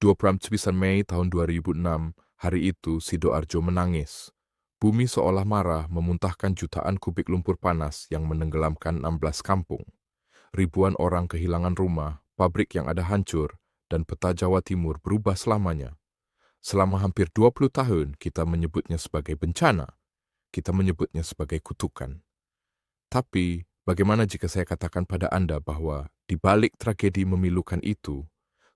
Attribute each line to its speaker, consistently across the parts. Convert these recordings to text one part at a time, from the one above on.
Speaker 1: 29 Mei tahun 2006, hari itu Sidoarjo menangis. Bumi seolah marah memuntahkan jutaan kubik lumpur panas yang menenggelamkan 16 kampung. Ribuan orang kehilangan rumah, pabrik yang ada hancur, dan peta Jawa Timur berubah selamanya. Selama hampir 20 tahun kita menyebutnya sebagai bencana, kita menyebutnya sebagai kutukan. Tapi, bagaimana jika saya katakan pada Anda bahwa di balik tragedi memilukan itu,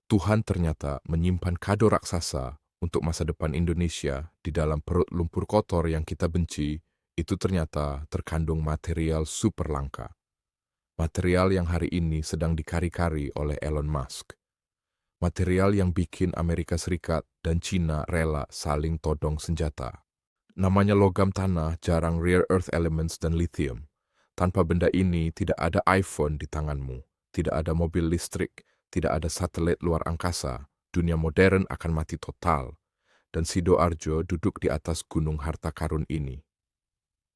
Speaker 1: Tuhan ternyata menyimpan kado raksasa untuk masa depan Indonesia di dalam perut lumpur kotor yang kita benci, itu ternyata terkandung material super langka. Material yang hari ini sedang dikari-kari oleh Elon Musk. Material yang bikin Amerika Serikat dan China rela saling todong senjata. Namanya logam tanah, jarang rare earth elements dan lithium. Tanpa benda ini tidak ada iPhone di tanganmu, tidak ada mobil listrik, tidak ada satelit luar angkasa, dunia modern akan mati total. Dan Sidoarjo duduk di atas gunung harta karun ini.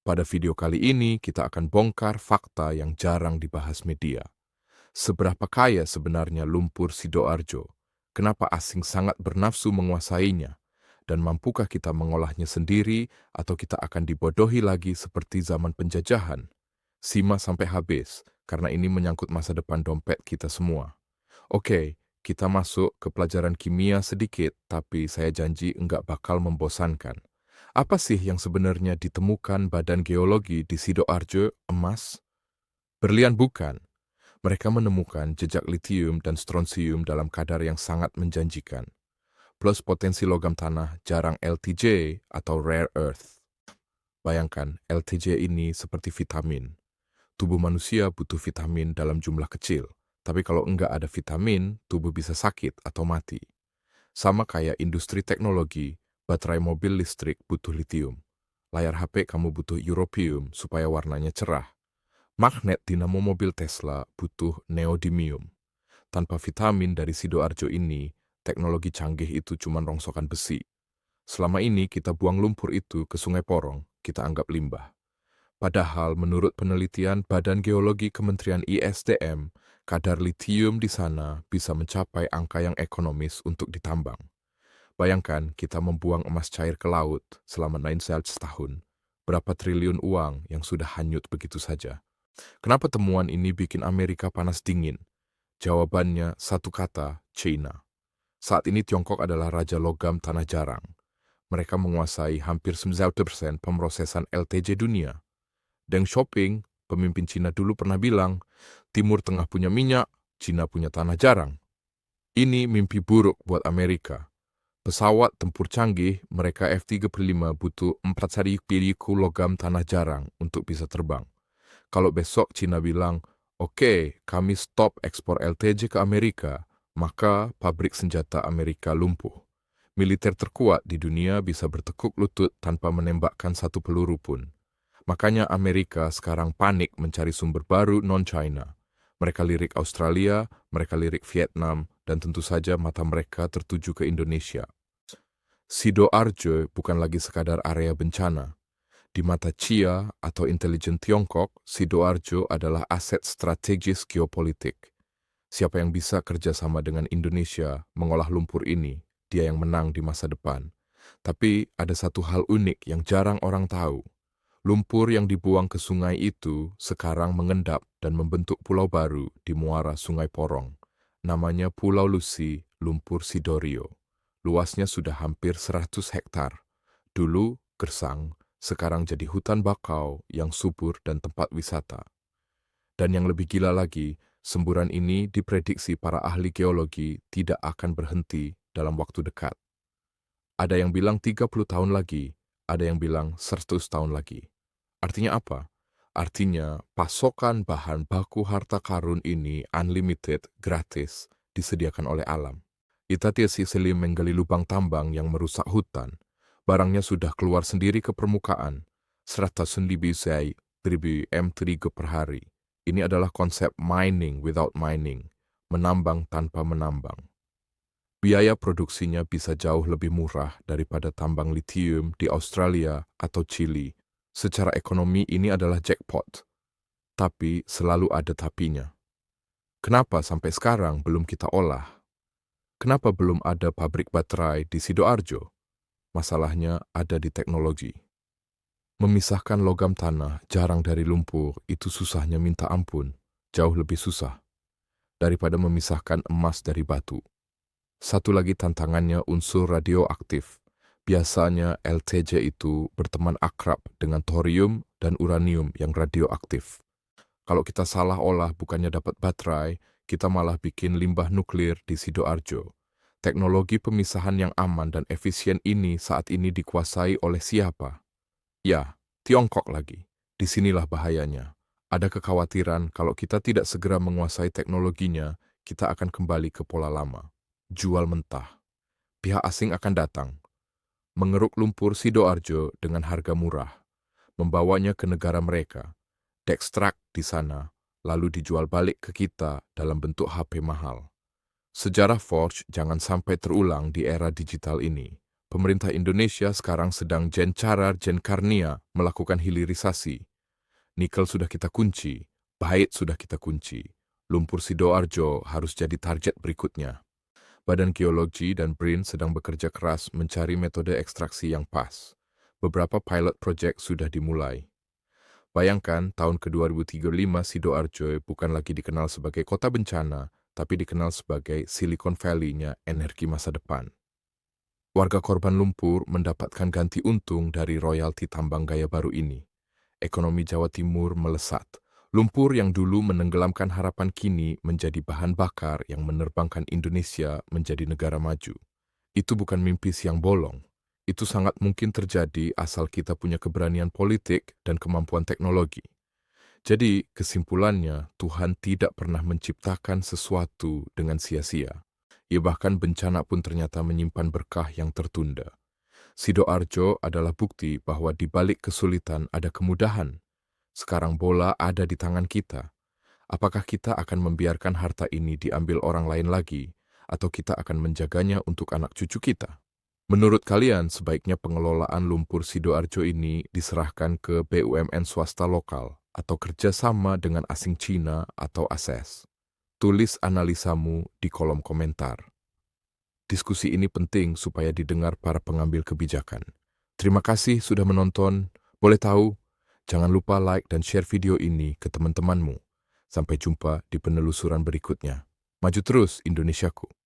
Speaker 1: Pada video kali ini kita akan bongkar fakta yang jarang dibahas media. Seberapa kaya sebenarnya lumpur Sidoarjo? Kenapa asing sangat bernafsu menguasainya? Dan mampukah kita mengolahnya sendiri atau kita akan dibodohi lagi seperti zaman penjajahan? Simak sampai habis, karena ini menyangkut masa depan dompet kita semua. Oke, kita masuk ke pelajaran kimia sedikit, tapi saya janji enggak bakal membosankan. Apa sih yang sebenarnya ditemukan Badan Geologi di Sidoarjo? Emas? Berlian bukan. Mereka menemukan jejak litium dan strontium dalam kadar yang sangat menjanjikan. Plus potensi logam tanah jarang LTJ atau rare earth. Bayangkan, LTJ ini seperti vitamin. Tubuh manusia butuh vitamin dalam jumlah kecil. Tapi kalau enggak ada vitamin, tubuh bisa sakit atau mati. Sama kayak industri teknologi, baterai mobil listrik butuh litium. Layar HP kamu butuh europium supaya warnanya cerah. Magnet dinamo mobil Tesla butuh neodymium. Tanpa vitamin dari Sidoarjo ini, teknologi canggih itu cuma rongsokan besi. Selama ini kita buang lumpur itu ke Sungai Porong, kita anggap limbah. Padahal menurut penelitian Badan Geologi Kementerian ISDM, kadar litium di sana bisa mencapai angka yang ekonomis untuk ditambang. Bayangkan kita membuang emas cair ke laut selama 9 setahun. Berapa triliun uang yang sudah hanyut begitu saja. Kenapa temuan ini bikin Amerika panas dingin? Jawabannya satu kata, China. Saat ini Tiongkok adalah raja logam tanah jarang. Mereka menguasai hampir 90% pemrosesan LTJ dunia. Deng Xiaoping, pemimpin Cina dulu pernah bilang, Timur Tengah punya minyak, Cina punya tanah jarang. Ini mimpi buruk buat Amerika. Pesawat tempur canggih, mereka F-35 butuh 4 piku logam tanah jarang untuk bisa terbang. Kalau besok Cina bilang, oke, kami stop ekspor LTJ ke Amerika, maka pabrik senjata Amerika lumpuh. Militer terkuat di dunia bisa bertekuk lutut tanpa menembakkan satu peluru pun. Makanya Amerika sekarang panik mencari sumber baru non-China. Mereka lirik Australia, mereka lirik Vietnam, dan tentu saja mata mereka tertuju ke Indonesia. Sidoarjo bukan lagi sekadar area bencana. Di mata CIA atau intelijen Tiongkok, Sidoarjo adalah aset strategis geopolitik. Siapa yang bisa kerjasama dengan Indonesia mengolah lumpur ini, dia yang menang di masa depan. Tapi ada satu hal unik yang jarang orang tahu. Lumpur yang dibuang ke sungai itu sekarang mengendap dan membentuk pulau baru di muara Sungai Porong. Namanya Pulau Lusi, Lumpur Sidorio. Luasnya sudah hampir 100 hektar. Dulu gersang, sekarang jadi hutan bakau yang subur dan tempat wisata. Dan yang lebih gila lagi, semburan ini diprediksi para ahli geologi tidak akan berhenti dalam waktu dekat. Ada yang bilang 30 tahun lagi, ada yang bilang 100 tahun lagi. Artinya apa? Artinya pasokan bahan baku harta karun ini unlimited, gratis, disediakan oleh alam. Kita selim menggali lubang tambang yang merusak hutan. Barangnya sudah keluar sendiri ke permukaan. 100 lebih M3 per hari. Ini adalah konsep mining without mining, menambang tanpa menambang. Biaya produksinya bisa jauh lebih murah daripada tambang litium di Australia atau Chili. Secara ekonomi ini adalah jackpot. Tapi selalu ada tapinya. Kenapa sampai sekarang belum kita olah? Kenapa belum ada pabrik baterai di Sidoarjo? Masalahnya ada di teknologi. Memisahkan logam tanah jarang dari lumpur itu susahnya minta ampun, jauh lebih susah daripada memisahkan emas dari batu. Satu lagi tantangannya unsur radioaktif. Biasanya LTJ itu berteman akrab dengan thorium dan uranium yang radioaktif. Kalau kita salah olah bukannya dapat baterai, kita malah bikin limbah nuklir di Sidoarjo. Teknologi pemisahan yang aman dan efisien ini saat ini dikuasai oleh siapa? Ya, Tiongkok lagi. Disinilah bahayanya. Ada kekhawatiran kalau kita tidak segera menguasai teknologinya, kita akan kembali ke pola lama. Jual mentah. Pihak asing akan datang, mengeruk lumpur Sidoarjo dengan harga murah, membawanya ke negara mereka, diekstrak di sana, lalu dijual balik ke kita dalam bentuk HP mahal. Sejarah Forge jangan sampai terulang di era digital ini. Pemerintah Indonesia sekarang sedang gencarnia melakukan hilirisasi. Nikel sudah kita kunci, bait sudah kita kunci. Lumpur Sidoarjo harus jadi target berikutnya. Badan Geologi dan BRIN sedang bekerja keras mencari metode ekstraksi yang pas. Beberapa pilot project sudah dimulai. Bayangkan tahun ke-2035 Sidoarjo bukan lagi dikenal sebagai kota bencana, tapi dikenal sebagai Silicon Valley-nya energi masa depan. Warga korban lumpur mendapatkan ganti untung dari royalti tambang gaya baru ini. Ekonomi Jawa Timur melesat. Lumpur yang dulu menenggelamkan harapan kini menjadi bahan bakar yang menerbangkan Indonesia menjadi negara maju. Itu bukan mimpi siang bolong. Itu sangat mungkin terjadi asal kita punya keberanian politik dan kemampuan teknologi. Jadi, kesimpulannya, Tuhan tidak pernah menciptakan sesuatu dengan sia-sia. Ia bahkan bencana pun ternyata menyimpan berkah yang tertunda. Sidoarjo adalah bukti bahwa di balik kesulitan ada kemudahan. Sekarang bola ada di tangan kita. Apakah kita akan membiarkan harta ini diambil orang lain lagi, atau kita akan menjaganya untuk anak cucu kita? Menurut kalian, sebaiknya pengelolaan lumpur Sidoarjo ini diserahkan ke BUMN swasta lokal atau kerjasama dengan asing Cina atau ASES? Tulis analisamu di kolom komentar. Diskusi ini penting supaya didengar para pengambil kebijakan. Terima kasih sudah menonton. Boleh tahu? Jangan lupa like dan share video ini ke teman-temanmu. Sampai jumpa di penelusuran berikutnya. Maju terus Indonesiaku.